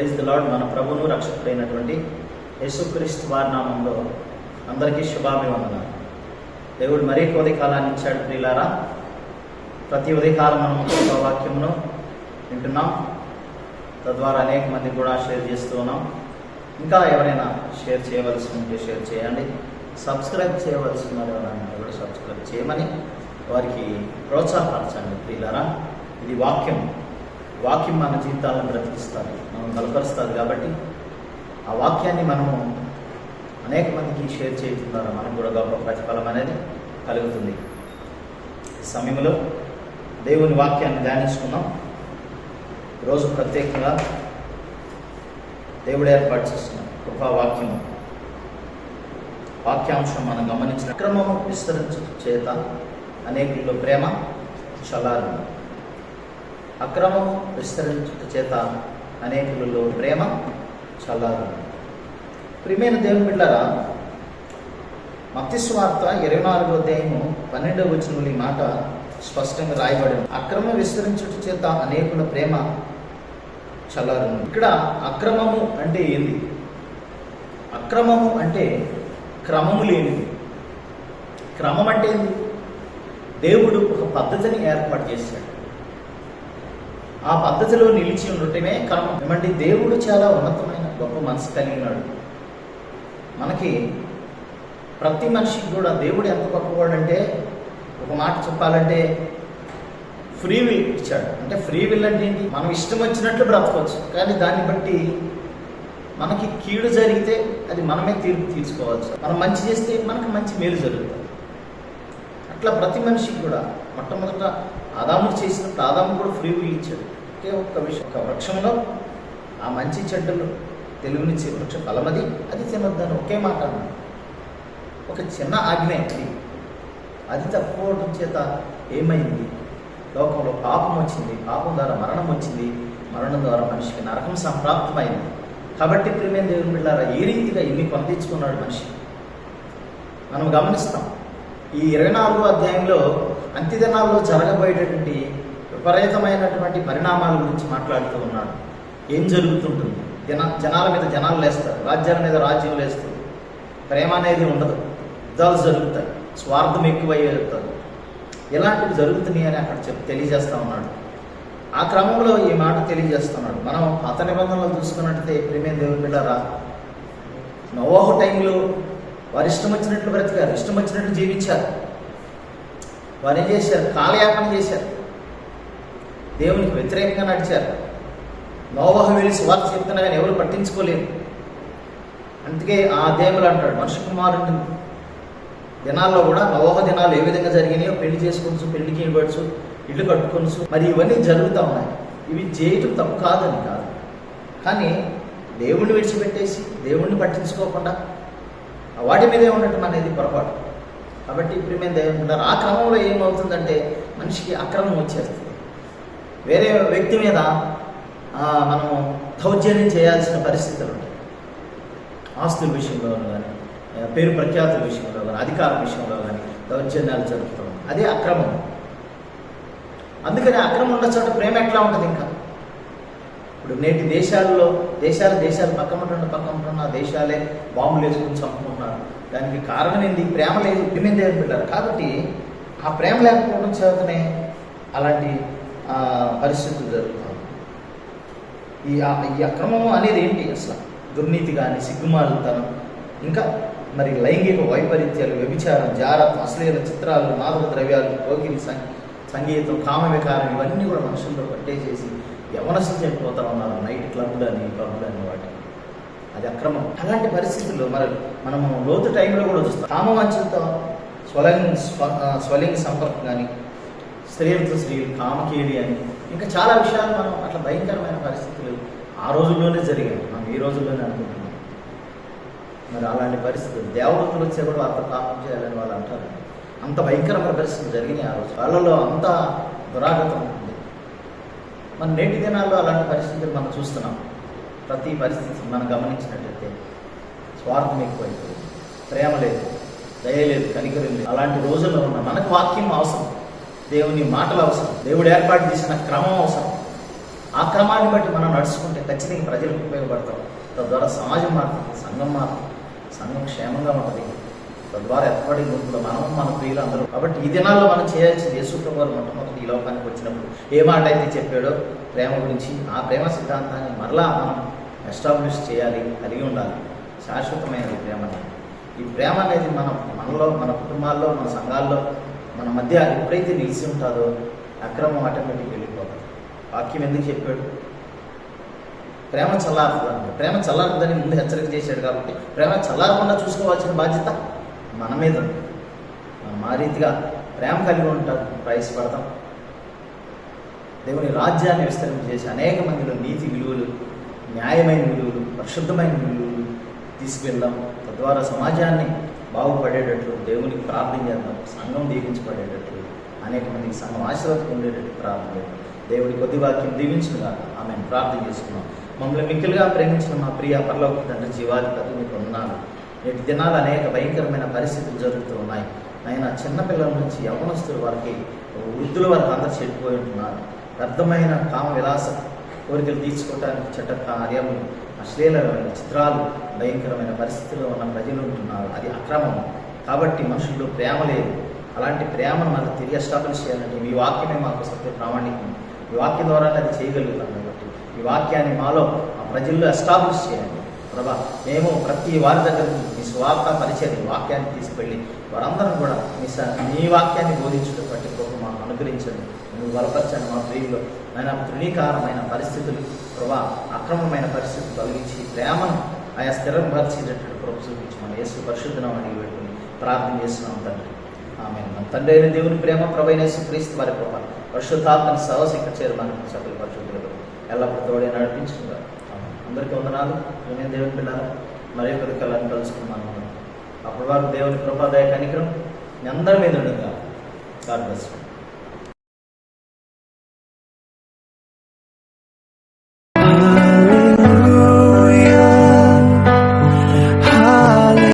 Praise the lord. మన ప్రభువును రక్షకుడైనటువంటి యేసుక్రీస్తు వారి నామంలో అందరికీ శుభాభివందనాలు. దేవుడు మరీ ఉదయకాలాన్ని ఇచ్చాడు ప్రియులారా. ప్రతి ఉదయకాలం మనం వాక్యమును వింటున్నాం. తద్వారా అనేక మంది కూడా షేర్ చేస్తూ ఉన్నాం. ఇంకా ఎవరైనా షేర్ చేయవలసి ఉంటే షేర్ చేయండి. సబ్స్క్రైబ్ చేయవలసి ఉన్నారు ఎవరైనా కూడా సబ్స్క్రైబ్ చేయమని వారికి ప్రోత్సాహపరచండి ప్రియులారా. ఇది వాక్యం మన జీవితాలను బ్రతికిస్తుంది, మనం బలపరుస్తుంది. కాబట్టి ఆ వాక్యాన్ని మనము అనేక మందికి షేర్ చేయడం ద్వారా మనకు కూడా గొప్ప ప్రతిఫలం అనేది కలుగుతుంది. ఈ సమయంలో దేవుని వాక్యాన్ని ధ్యానించుకున్నాం. రోజు ప్రత్యేకంగా దేవుడు ఏర్పాటు చేస్తున్న కృపావాక్యము వాక్యాంశం మనం గమనించిన అక్రమము విస్తరించు చేత అనేకుల్లో ప్రేమ చల్లారు. అక్రమము విస్తరించుట చేత అనేకులలో ప్రేమ చల్లారు. ప్రియమైన దేవుని బిడ్డలారా, మత్తయి సువార్త 24వ అధ్యాయము 12వ వచనంలో ఈ మాట స్పష్టంగా రాయబడింది. అక్రమం విస్తరించుట చేత అనేకుల ప్రేమ చల్లారు. ఇక్కడ అక్రమము అంటే ఏంది? అక్రమము అంటే క్రమము లేనిది. క్రమం అంటే ఏంది? దేవుడు ఒక పద్ధతిని ఏర్పాటు చేశాడు. ఆ పద్ధతిలో నిలిచి ఉండటమే క్రమం. ఏమంటే దేవుడు చాలా ఉన్నతమైన గొప్ప మనసు కలిగినాడు. మనకి ప్రతి మనిషికి కూడా దేవుడు ఎంత గొప్పవాడు అంటే, ఒక మాట చెప్పాలంటే ఫ్రీ విల్ ఇచ్చాడు. అంటే ఫ్రీ విల్ అంటే ఏంటి? మనం ఇష్టం వచ్చినట్లు బ్రతకవచ్చు, కానీ దాన్ని బట్టి మనకి కీడు జరిగితే అది మనమే తీర్పు తీసుకోవచ్చు. మనం మంచి చేస్తే మనకు మంచి మేలు జరుగుతుంది. అట్లా ప్రతి మనిషికి కూడా మొట్టమొదట ఆదాము చేసినప్పుడు ఆదాము కూడా ఫ్రీ విల్ ఇచ్చాడు. ఒకే ఒక్క విషయం, ఒక వృక్షంలో ఆ మంచి చెడ్డలు తెలివినిచ్చే వృక్ష ఫలమది, అది తినొద్దని ఒకే మాట అన్నాడు. ఒక చిన్న ఆజ్ఞ అది తప్పుకోవడం చేత ఏమైంది? లోకంలో పాపం వచ్చింది, పాపం ద్వారా మరణం వచ్చింది, మరణం ద్వారా మనిషికి నరకం సంప్రాప్తమైంది. కాబట్టి ప్రియమైన దేవుని బిడ్డలారా, ఏ రీతిగా ఇన్ని పొందించుకున్నాడు మనిషి మనం గమనిస్తాం. ఈ 24వ అధ్యాయంలో అంత్యదినాల్లో జరగబోయేటటువంటి విపరీతమైనటువంటి పరిణామాల గురించి మాట్లాడుతూ ఉన్నాడు. ఏం జరుగుతుంటుంది? జనాల మీద జనాలు లేస్తారు, రాజ్యాల మీద రాజ్యం లేస్తారు, ప్రేమ అనేది ఉండదు, యుద్ధాలు జరుగుతాయి, స్వార్థం ఎక్కువయ్యేస్తారు. ఇలాంటివి జరుగుతున్నాయి అని అక్కడ తెలియజేస్తూ ఉన్నాడు. ఆ క్రమంలో ఈ మాట తెలియజేస్తున్నాడు. మనం పాత నిబంధనలు చూసుకున్నట్టయితే ప్రియమైన దేవుని బిడ్డలారా, నోవహు టైంలో వారు ఇష్టం వచ్చినట్లు బ్రతికారు, ఇష్టం వచ్చినట్లు జీవించారు. వారు ఏం చేశారు? కాలయాపన చేశారు, దేవునికి వ్యతిరేకంగా నడిచారు. నోవహు వెళ్ళి సువార్త చెప్తున్నా కానీ ఎవరు పట్టించుకోలేదు. అందుకే ఆ దేవుడు అంటాడు, మనుష్య కుమారుని దినాల్లో కూడా నోవహు దినాలు ఏ విధంగా జరిగినాయో, పెళ్లి చేసుకోవచ్చు, పెళ్లికి ఇవ్వచ్చు, ఇల్లు కట్టుకోవచ్చు, మరి ఇవన్నీ జరుగుతూ ఉన్నాయి. ఇవి చేయటం తప్పు కాదని కాదు, కానీ దేవుణ్ణి విడిచిపెట్టేసి దేవుణ్ణి పట్టించుకోకుండా వాటి మీదే ఉండటం అనేది పొరపాటు. కాబట్టి ఇప్పుడు మేము దేవుడు ఆ క్రమంలో ఏమవుతుందంటే మనిషికి అక్రమం వచ్చేస్తుంది. వేరే వ్యక్తి మీద మనము దౌర్జన్యం చేయాల్సిన పరిస్థితులు ఉంటాయి. ఆస్తుల విషయంలో కానీ, పేరు ప్రఖ్యాతుల విషయంలో కానీ, అధికారం విషయంలో కానీ దౌర్జన్యాలు జరుగుతూ ఉంటాయి. అదే అక్రమం. అందుకని అక్రమం ఉన్న చోట ప్రేమ ఎట్లా ఉంటుంది? ఇంకా ఇప్పుడు నేటి దేశాలు పక్కన దేశాలే బాంబులు వేసుకుని చంపుకుంటున్నారు. దానికి కారణం ఏంటి? ప్రేమ లేదు, ప్రేమ పెట్టారు. కాబట్టి ఆ ప్రేమ లేకపోవడం చేతనే అలాంటి పరిస్థితులు జరుగుతాయి. ఈ అక్రమం అనేది ఏంటి? అసలు దుర్నీతి కానీ, సిగ్గుమాలితనం, ఇంకా మరి లైంగిక వైపరీత్యాలు, వ్యభిచారం, జారత్వం, అశ్లీల చిత్రాలు, మాదక ద్రవ్యాలు, పోకిరి సంగీతం, కామ వికారం, ఇవన్నీ కూడా మనుషుల్లో పట్టేసేసి యవనస్తులు చనిపోతూ ఉన్నారు. నైట్ క్లబ్లు అని వాటి, అది అక్రమం. అలాంటి పరిస్థితుల్లో మనము లోతు టైంలో కూడా చూస్తాం. కామవంచంతో స్వలింగ సంపర్కం కానీ, స్త్రీలతో స్త్రీలు, కామకేలి అని, ఇంకా చాలా విషయాలు మనం అట్లా భయంకరమైన పరిస్థితులు ఆ రోజుల్లోనే జరిగాయి. మనం ఈ రోజుల్లోనే అనుకుంటున్నాం. మరి అలాంటి పరిస్థితులు దేవదూతలు వచ్చే కూడా వారితో పాపం చేయాలని వాళ్ళు అంటారు. అంత భయంకరమైన పరిస్థితులు జరిగినాయి ఆ రోజు. వాళ్ళలో అంత దురాగతం ఉంటుంది. మన నేటి దినాల్లో అలాంటి పరిస్థితులు మనం చూస్తున్నాం. ప్రతి పరిస్థితి మనం గమనించినట్లయితే స్వార్థం ఎక్కువైపోయింది, ప్రేమ లేదు, దయ లేదు, కనికరం లేదు. అలాంటి రోజుల్లో ఉన్న మనకు వాక్యం అవసరం, దేవుని మాటలు అవసరం, దేవుడు ఏర్పాటు చేసిన క్రమం అవసరం. ఆ ఆ క్రమాన్ని బట్టి మనం నడుచుకుంటే ఖచ్చితంగా ప్రజలకు ఉపయోగపడతాం. తద్వారా సమాజం మారుతుంది, సంఘం మారుతుంది, సంఘం క్షేమంగా ఉంటుంది. తద్వారా ఎత్తబడి గుంపులో మనం మన ప్రియులు అందరూ. కాబట్టి ఈ దినాల్లో మనం చేయాల్సింది, యేసు ప్రభువు వారు మొట్టమొదటి ఈ లోకానికి వచ్చినప్పుడు ఏ మాట అయితే చెప్పాడో ప్రేమ గురించి, ఆ ప్రేమ సిద్ధాంతాన్ని మరలా మనం ఎస్టాబ్లిష్ చేయాలి, కలిగి ఉండాలి. శాశ్వతమైనది ప్రేమ అనేది. ఈ ప్రేమ అనేది మనలో, మన కుటుంబాల్లో, మన సంఘాల్లో, మన మధ్య ఎప్పుడైతే నిలిచి ఉంటుందో అక్రమం ఆటోమేటిక్ వెళ్ళిపోతుంది. వాక్యం ఎందుకు చెప్పాడు? ప్రేమ చల్లారుతుందండి. ప్రేమ చల్లారుతుందని ముందు హెచ్చరిక చేశాడు. కాబట్టి ప్రేమ చల్లారకుండా చూసుకోవాల్సిన బాధ్యత మన మీద ఉంది. మనం ఆ రీతిగా ప్రేమ కలిగి ఉంటాం, ప్రయాసపడతాం. దేవుని రాజ్యాన్ని విస్తరింపజేసి అనేక మందిలో నీతి విలువలు, న్యాయమైన విలువలు, పరిశుద్ధమైన విలువలు తీసుకువెళ్దాం. తద్వారా సమాజాన్ని బాగుపడేటట్లు దేవునికి ప్రార్థన చేద్దాం. సంఘం దీవించబడేటట్లు, అనేక మందికి సంఘం ఆశీర్వాదం ఉండేటట్టు ప్రార్థన చేద్దాం. దేవుడి కొద్ది వాక్యం దీవించుగా ఆమె ప్రార్థన చేసుకున్నాం. మమ్మల్ని మిక్కిలుగా ప్రేమించిన మా ప్రియ పరలోక తండ్రి, జీవాధిపతి, మీకు వందనాలు. నేటి దినాలు అనేక భయంకరమైన పరిస్థితులు జరుగుతూ ఉన్నాయి. ఆయన చిన్నపిల్లల నుంచి యవ్వనస్తుల వారికి, వృద్ధుల వరకు అందరూ చెడిపోయి ఉంటున్నారు. వ్యర్థమైన కామ విలాస కోరికలు తీర్చుకోవడానికి చట్ట కార్యములు, అశ్లీలమైన చిత్రాలు, భయంకరమైన పరిస్థితుల్లో ఉన్న ప్రజలు ఉంటున్నారు. అది అక్రమం. కాబట్టి మనుషుల్లో ప్రేమ లేదు. అలాంటి ప్రేమను మనకు తిరిగి ఎస్టాబ్లిష్ చేయాలంటే మీ వాక్యమే మాకు సత్య ప్రామాణికం. ఈ వాక్యం ద్వారా అది చేయగలుగుతాం. కాబట్టి ఈ వాక్యాన్ని మాలో, ఆ ప్రజల్లో ఎస్టాబ్లిష్ చేయండి ప్రభా. మేము ప్రతి వారి దగ్గర మీ స్వార్థ పరిచయం వాక్యాన్ని తీసుకెళ్ళి వారందరం కూడా మీ వాక్యాన్ని బోధించడం బట్టి ప్రభు మాకు అనుగ్రహించండి. నువ్వు బలపరచండి. మా ప్రియుల్లో ఆయన తృణీకారమైన పరిస్థితులు ప్రభా, అక్రమమైన పరిస్థితులు తొలగించి ప్రేమను ఆయా స్థిరపరిచేటట్టు ప్రభు చూపించి మన యేసు పరిశుద్ధనం అడిగి పెట్టుకుని ప్రార్థన చేస్తున్నాం తండ్రి. ఆమె మన తండ్రి అయిన దేవుని ప్రేమ, ప్రభు అయిన యేసు క్రీస్తు వారి కృప, పరిశుద్ధాత్మని సహవాసం చేరడానికి సకల పరిశుద్ధులకు ఎల్లప్పుడూ తోడే నడిపించుకుంటారు. అందరికీ వందనాలు. నేను దేవుని పిల్లలు మరి ఒకరి కళని కలుసుకున్నాను. అప్పటి వరకు దేవుని కృపాదాయ కనికరం మీ అందరి మీద ఉండగా. God bless you.